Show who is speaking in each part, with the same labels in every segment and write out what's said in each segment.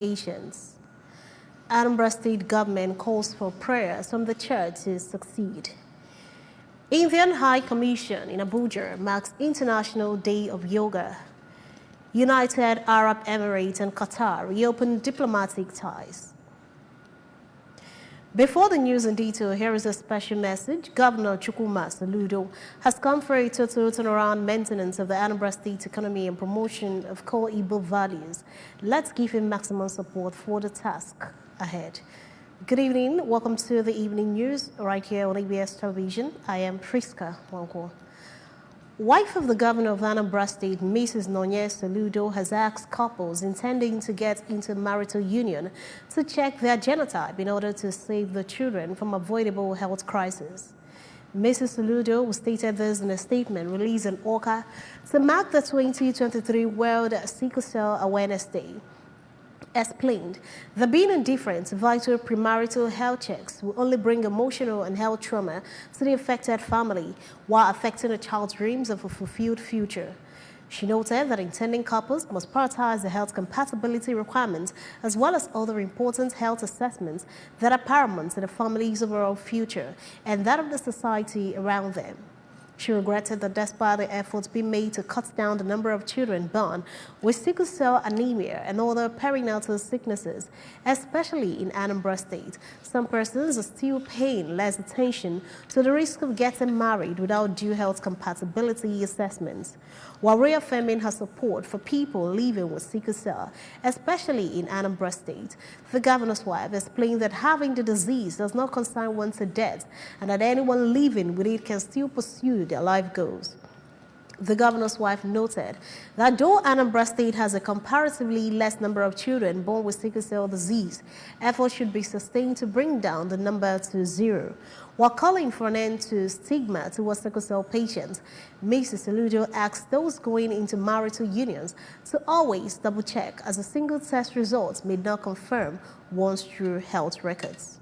Speaker 1: Asians. Anambra State government calls for prayers from the church to succeed. Indian High Commission in Abuja marks International Day of Yoga. United Arab Emirates and Qatar reopen diplomatic ties. Before the news in detail, here is a special message. Governor Chukwuma Soludo has come for a total turnaround maintenance of the Anambra State economy and promotion of core Igbo values. Let's give him maximum support for the task ahead. Good evening. Welcome to the evening news right here on ABS Television. I am Priska Wanko. Wife of the governor of Anambra State, Mrs. Nonye Soludo, has asked couples intending to get into marital union to check their genotype in order to save the children from avoidable health crisis. Mrs. Soludo stated this in a statement released in Awka to mark the 2023 World Sickle Cell Awareness Day. Explained that being indifferent to vital premarital health checks will only bring emotional and health trauma to the affected family while affecting a child's dreams of a fulfilled future. She noted that intending couples must prioritize the health compatibility requirements as well as other important health assessments that are paramount to the family's overall future and that of the society around them. She regretted that despite the efforts being made to cut down the number of children born with sickle cell anemia and other perinatal sicknesses, especially in Anambra State, some persons are still paying less attention to the risk of getting married without due health compatibility assessments. While reaffirming her support for people living with sickle cell, especially in Anambra State, the governor's wife explained that having the disease does not consign one to death and that anyone living with it can still pursue their life goals. The governor's wife noted that though Anambra State has a comparatively less number of children born with sickle cell disease, efforts should be sustained to bring down the number to zero. While calling for an end to stigma towards sickle cell patients, Mrs. Soludo asked those going into marital unions to always double-check as a single test result may not confirm one's true health records.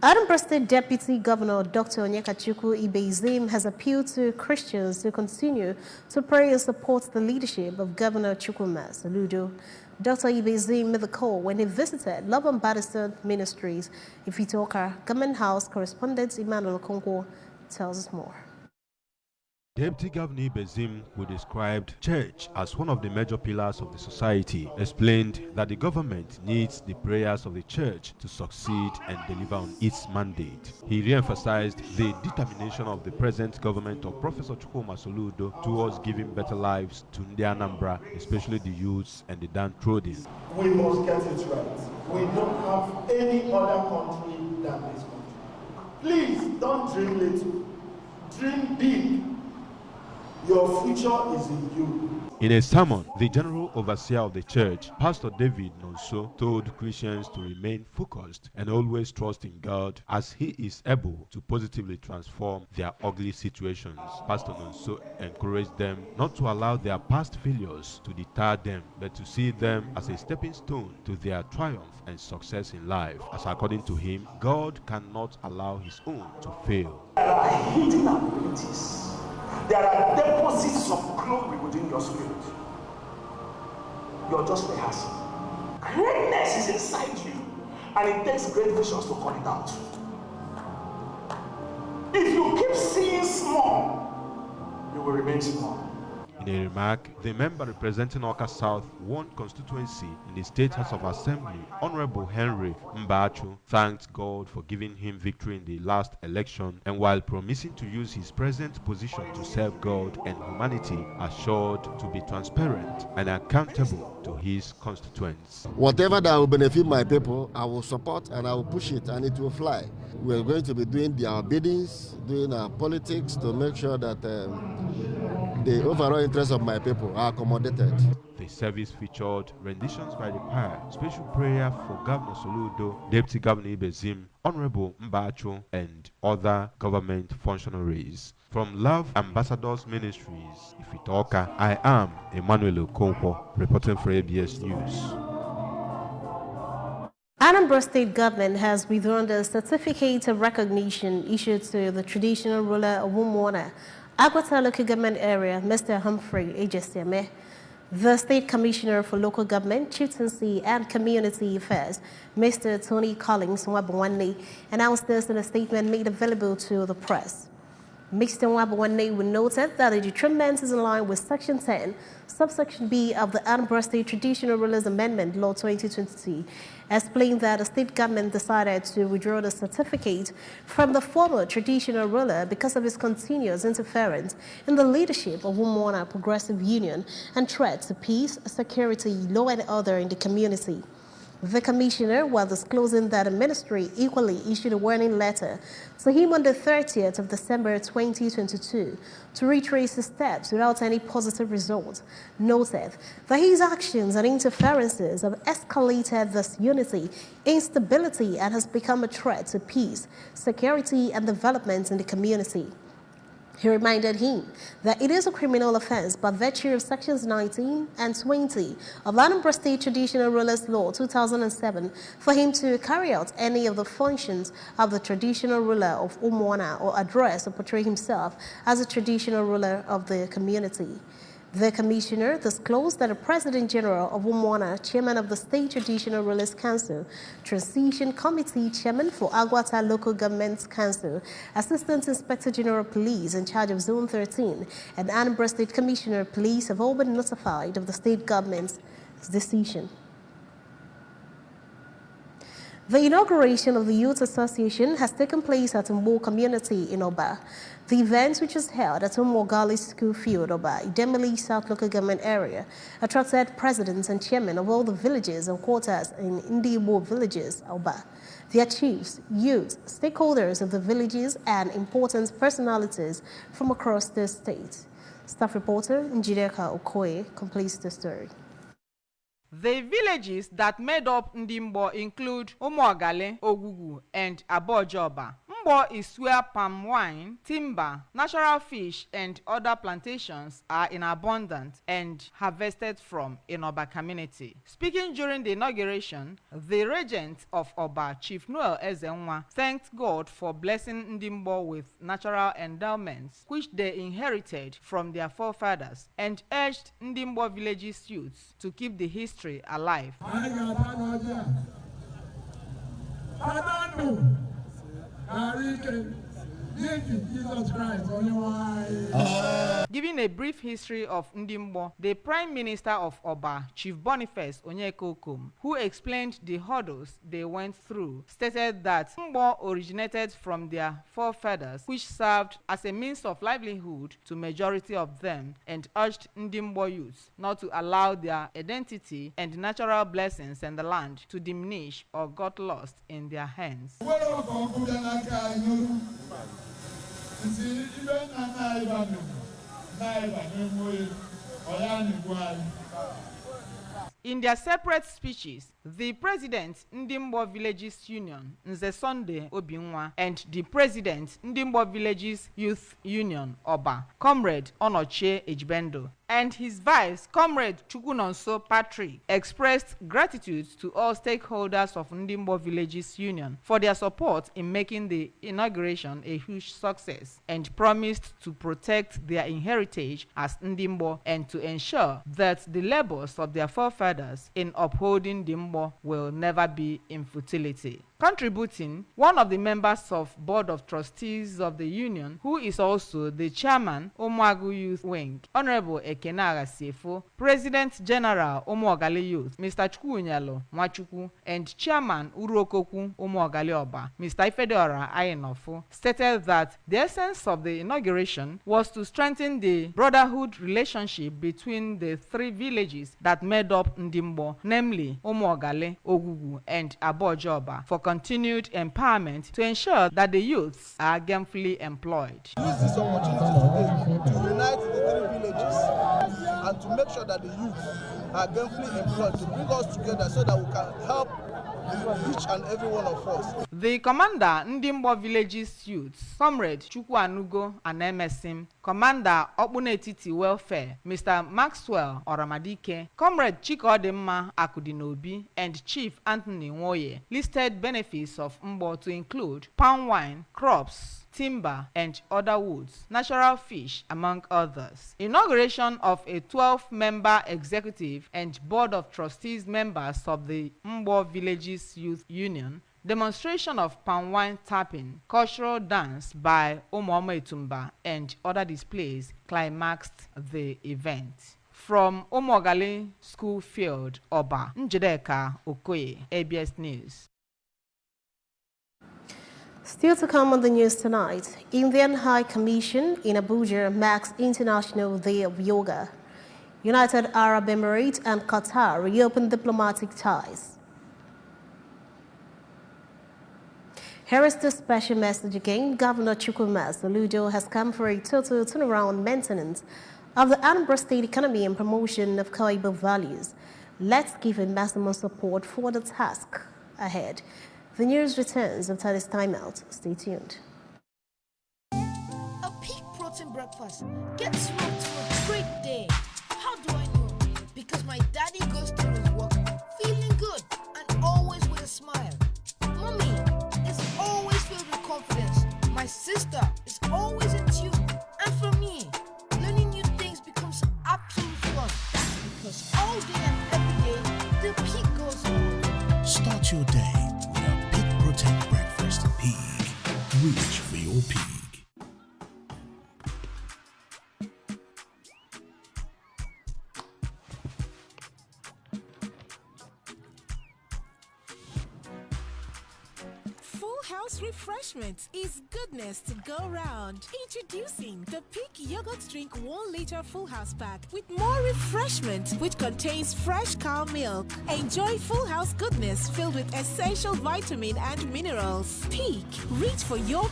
Speaker 1: Anambra State Deputy Governor Dr. Onyekachukwu Ibezim has appealed to Christians to continue to pray and support the leadership of Governor Chukwuma Soludo. Dr. Ibezim made the call when he visited Love and Baptist Ministries. Ifitoka, Government House correspondent Emmanuel Okonkwo tells us more.
Speaker 2: Deputy Governor Ibezim, who described church as one of the major pillars of the society, explained that the government needs the prayers of the church to succeed and deliver on its mandate. He re-emphasized the determination of the present government of Professor Chukwuma Soludo towards giving better lives to the Anambra, especially the youths and the downtrodden.
Speaker 3: We must get it right. We don't have any other country than this country. Please don't dream little, dream big. Your future is in you.
Speaker 2: In a sermon, the General Overseer of the Church, Pastor David Nonso, told Christians to remain focused and always trust in God as He is able to positively transform their ugly situations. Pastor Nonso encouraged them not to allow their past failures to deter them, but to see them as a stepping stone to their triumph and success in life. As according to him, God cannot allow His own to fail.
Speaker 3: There are hidden abilities. There are deposits of glory within your spirit. You're just rehearsing. Greatness is inside you, and it takes great visions to call it out. If you keep seeing small, you will remain small.
Speaker 2: In a remark, the member representing Awka South 1 constituency in the State House of Assembly, Honorable Henry Mbachu, thanked God for giving him victory in the last election, and while promising to use his present position to serve God and humanity, assured to be transparent and accountable to his constituents.
Speaker 4: Whatever that will benefit my people, I will support and I will push it, and it will fly. We're going to be doing our biddings, doing our politics to make sure that the overall interests of my people are accommodated.
Speaker 2: The service featured renditions by the choir, special prayer for Governor Soludo, Deputy Governor Ibezim, Honorable Mbachu, and other government functionaries. From Love Ambassadors Ministries, Ifitoka, I am Emmanuel Okonkwo, reporting for ABS News.
Speaker 1: Anambra State government has withdrawn the certificate of recognition issued to the traditional ruler of Umwana, Akwata local government area, Mr. Humphrey Ejesiame. The State Commissioner for Local Government, Chieftaincy and Community Affairs, Mr. Tony Collins Nwabawande, announced this in a statement made available to the press. Mr. Nwabawande noted that the detriment is in line with Section 10, subsection B of the Anambra State Traditional Rulers Amendment Law 2022, explained that the state government decided to withdraw the certificate from the former traditional ruler because of his continuous interference in the leadership of Umuona Progressive Union and threat to peace, security, law and order in the community. The commissioner, while disclosing that the ministry equally issued a warning letter to him on the 30th of December 2022 to retrace his steps without any positive result, noted that his actions and interferences have escalated this unity, instability, and has become a threat to peace, security, and development in the community. He reminded him that it is a criminal offense by virtue of Sections 19 and 20 of Anambra State Traditional Rulers Law 2007 for him to carry out any of the functions of the traditional ruler of Umuona or address or portray himself as a traditional ruler of the community. The commissioner disclosed that the President General of Umuona, Chairman of the State Traditional Rulers Council, Transition Committee Chairman for Agwata Local Government Council, Assistant Inspector General Police in charge of Zone 13, and Anambra State Commissioner of Police have all been notified of the state government's decision. The inauguration of the Youth Association has taken place at Mbo community in Oba. The event, which was held at Umogali School Field, Oba, Idemili South Local Government Area, attracted presidents and chairmen of all the villages and quarters in Indibo villages, Oba. Their chiefs, youths, stakeholders of the villages, and important personalities from across the state. Staff reporter Njideka Okoye completes the story.
Speaker 5: The villages that made up Ndimbo include Umuogale, Ogugu, and Abojoba. Mbo is where palm wine, timber, natural fish, and other plantations are in abundance and harvested from in Oba community. Speaking during the inauguration, the regent of Oba, Chief Noel Ezenwa, thanked God for blessing Ndimbo with natural endowments which they inherited from their forefathers, and urged Ndimbo villages youths to keep the history alive. Giving a brief history of Ndimbo, the Prime Minister of Oba, Chief Boniface Onyekokom, who explained the hurdles they went through, stated that Ndimbo originated from their forefathers, which served as a means of livelihood to majority of them, and urged Ndimbo youths not to allow their identity and natural blessings in the land to diminish or got lost in their hands. In their separate speeches, the President Ndimbo Villages Union, Nze Sunday Obinwa, and the President Ndimbo Villages Youth Union, Oba, Comrade Onoche Ejbendo, and his vice, Comrade Chukwunonso Patrick, expressed gratitude to all stakeholders of Ndimbo Villages Union for their support in making the inauguration a huge success, and promised to protect their inheritance as Ndimbo and to ensure that the labors of their forefathers in upholding Ndimbo will never be in futility. Contributing, one of the members of Board of Trustees of the Union, who is also the Chairman, Umuagu Youth Wing, Honorable Ekenaga Sefo, President General Umuogali Youth, Mr. Chukwunyalo Mwachukwu, and Chairman Urokoku Umuogali Oba, Mr. Ifedora Ayenofo, stated that the essence of the inauguration was to strengthen the brotherhood relationship between the three villages that made up Ndimbo, namely Umuogale, Ogugu, and Abojoba, for continued empowerment to ensure that the youths are gainfully employed.
Speaker 6: Use this opportunity today to unite the three villages and to make sure that the youth are gainfully employed, to bring us together so that we can help each and every one of us.
Speaker 5: The commander Ndimbo Villages Youth, Comrade Chukwanugo Anemesim, Commander Okpunetiti Welfare, Mr. Maxwell Oramadike, Comrade Chikodema Akudinobi, and Chief Anthony Nwoye listed benefits of Mbo to include palm wine, crops, timber, and other woods, natural fish, among others. Inauguration of a 12-member executive and board of trustees members of the Mbo Villages Youth Union, demonstration of palm wine tapping, cultural dance by Umuoma Etumba, and other displays climaxed the event. From Omogali School Field, Oba, Njedeka Okoye, ABS News.
Speaker 1: Still to come on the news tonight, Indian High Commission in Abuja marks International Day of Yoga. United Arab Emirates and Qatar reopen diplomatic ties. Here is the special message again. Governor Chukwuma Soludo has come for a total turnaround maintenance of the Anambra State economy and promotion of Koiba values. Let's give him maximum support for the task ahead. The news returns after this timeout. Stay tuned.
Speaker 7: A peak protein breakfast gets you up to a great day. How do I know? Because my daddy goes to his work feeling good and always with a smile. Mommy is always filled with confidence. My sister is always in tune. And for me, learning new things becomes absolute fun. That's because all day and every day, the peak goes on.
Speaker 8: Start your day with a Peak Protein Breakfast. Peak. Reach for your peak.
Speaker 9: House refreshment is goodness to go round. Introducing the Peak Yogurt Drink 1 liter Full House pack with more refreshment, which contains fresh cow milk. Enjoy Full House goodness filled with essential vitamin and minerals. Peak. Reach for your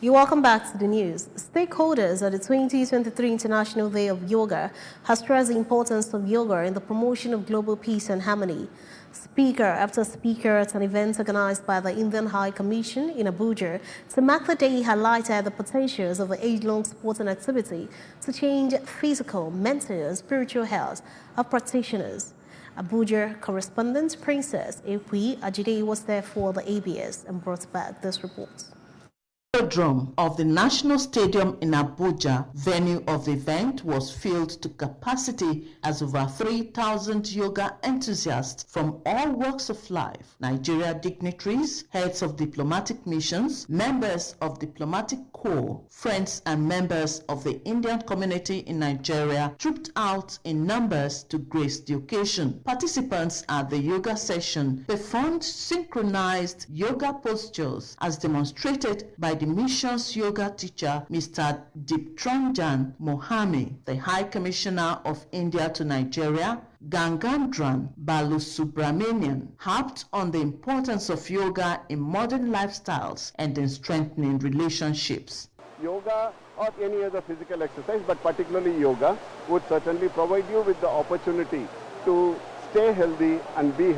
Speaker 1: You're welcome back to the news. Stakeholders at the 2023 International Day of Yoga have stressed the importance of yoga in the promotion of global peace and harmony. Speaker after speaker at an event organized by the Indian High Commission in Abuja to mark the day highlighted the potentials of the age-long sport and activity to change physical, mental, and spiritual health of practitioners. Abuja correspondent Princess Ekwi Ajide was there for the ABS and brought back this report.
Speaker 10: Drum of the National Stadium in Abuja, venue of the event, was filled to capacity as over 3,000 yoga enthusiasts from all walks of life, Nigeria dignitaries, heads of diplomatic missions, members of diplomatic corps, friends and members of the Indian community in Nigeria trooped out in numbers to grace the occasion. Participants at the yoga session performed synchronized yoga postures as demonstrated by the mission's yoga teacher, Mr. Diptranjan Mohami. The High Commissioner of India to Nigeria, Gangandran Balusubramanian, harped on the importance of yoga in modern lifestyles and in strengthening relationships.
Speaker 11: Yoga or any other physical exercise, but particularly yoga, would certainly provide you with the opportunity to stay healthy and be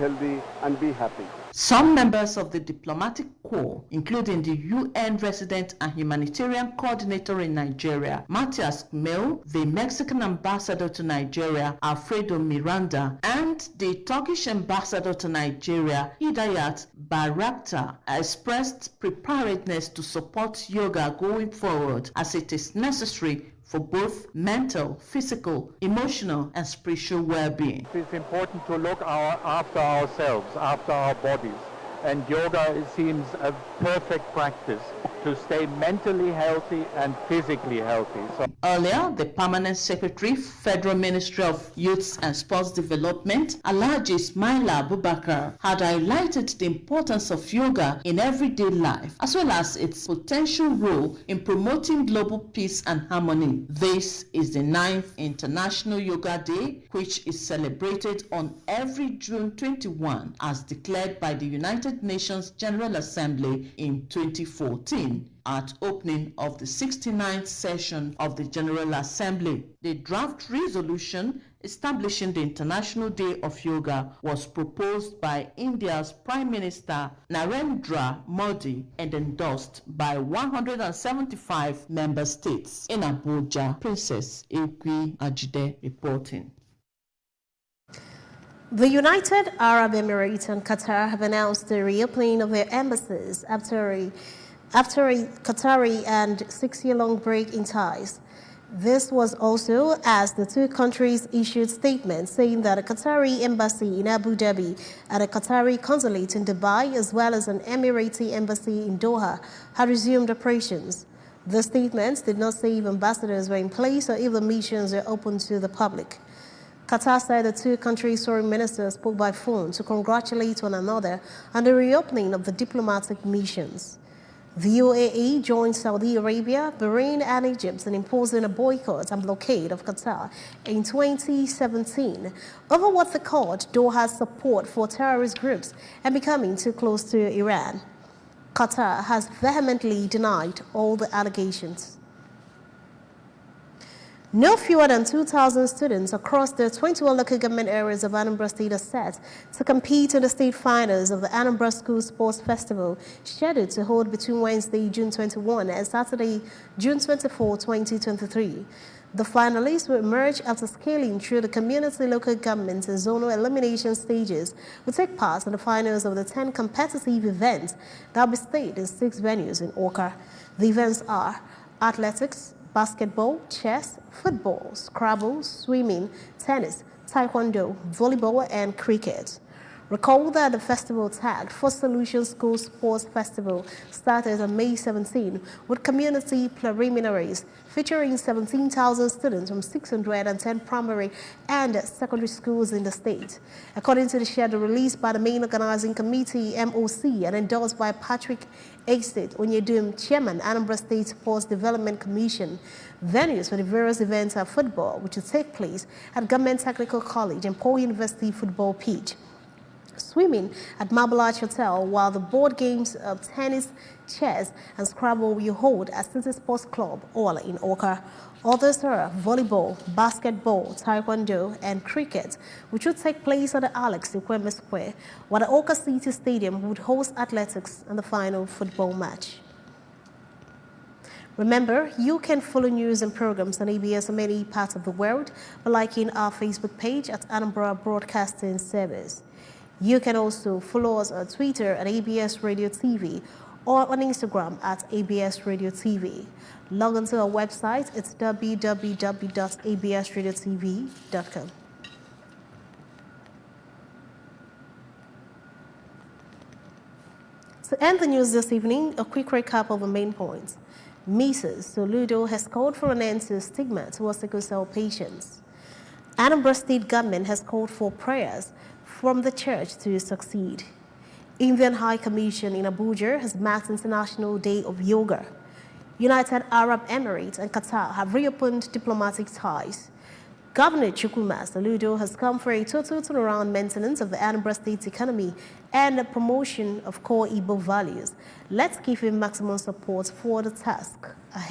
Speaker 11: happy.
Speaker 10: Some members of the diplomatic corps, including the UN resident and humanitarian coordinator in Nigeria, Matthias Gmel, the Mexican ambassador to Nigeria, Alfredo Miranda, and the Turkish ambassador to Nigeria, Hidayat Barakta, expressed preparedness to support yoga going forward as it is necessary for both mental, physical, emotional, and spiritual well-being.
Speaker 12: It's important to look after ourselves, after our bodies. And yoga seems a perfect practice to stay mentally healthy and physically healthy.
Speaker 10: Earlier, the Permanent Secretary, Federal Ministry of Youth and Sports Development, Alhaji Ismaila Abubakar, had highlighted the importance of yoga in everyday life, as well as its potential role in promoting global peace and harmony. This is the 9th International Yoga Day, which is celebrated on every June 21, as declared by the United Nations General Assembly in 2014. At opening of the 69th session of the General Assembly. The draft resolution establishing the International Day of Yoga was proposed by India's Prime Minister Narendra Modi and endorsed by 175 member states. In Abuja, Princess Ekwi Ajide reporting.
Speaker 1: The United Arab Emirates and Qatar have announced the reopening of their embassies after a Qatari and 6-year-long break in ties. This was also as the two countries issued statements saying that a Qatari embassy in Abu Dhabi and a Qatari consulate in Dubai, as well as an Emirati embassy in Doha, had resumed operations. The statements did not say if ambassadors were in place or if the missions were open to the public. Qatar said the two countries' foreign ministers spoke by phone to congratulate one another on the reopening of the diplomatic missions. The UAE joined Saudi Arabia, Bahrain, and Egypt in imposing a boycott and blockade of Qatar in 2017 over what they called Doha's support for terrorist groups and becoming too close to Iran. Qatar has vehemently denied all the allegations. No fewer than 2,000 students across the 21 local government areas of Anambra State are set to compete in the state finals of the Anambra School Sports Festival, scheduled to hold between Wednesday, June 21 and Saturday, June 24, 2023. The finalists will emerge after scaling through the community, local government, and zonal elimination stages, will take part in the finals of the 10 competitive events that will be staged in 6 venues in Awka. The events are athletics, basketball, chess, football, Scrabble, swimming, tennis, taekwondo, volleyball, and cricket. Recall that the festival tagged for Solution School Sports Festival started on May 17 with community preliminaries featuring 17,000 students from 610 primary and secondary schools in the state. According to the schedule released by the main organizing committee, MOC, and endorsed by Patrick Estate Onyedum, Chairman, Anambra State Sports Development Commission, venues for the various events are football, which will take place at Government Technical College and Paul University football pitch, swimming at Marble Arch Hotel, while the board games of tennis, chess, and Scrabble will hold at City Sports Club, all in Awka. Others are volleyball, basketball, taekwondo, and cricket, which will take place at the Alex Ikweme Square, while the Awka City Stadium would host athletics and the final football match. Remember, you can follow news and programs on ABS in many parts of the world by liking our Facebook page at Anambra Broadcasting Service. You can also follow us on Twitter at ABS Radio TV or on Instagram at ABS Radio TV. Log on to our website, it's www.absradiotv.com. To end the news this evening, a quick recap of the main points. Mrs. Soludo has called for an end to stigma towards sickle cell patients. Anambra State government has called for prayers from the church to succeed. Indian High Commission in Abuja has marked International Day of Yoga. United Arab Emirates and Qatar have reopened diplomatic ties. Governor Chukwuma Soludo has come for a total turnaround maintenance of the Anambra State economy and the promotion of core Igbo values. Let's give him maximum support for the task ahead.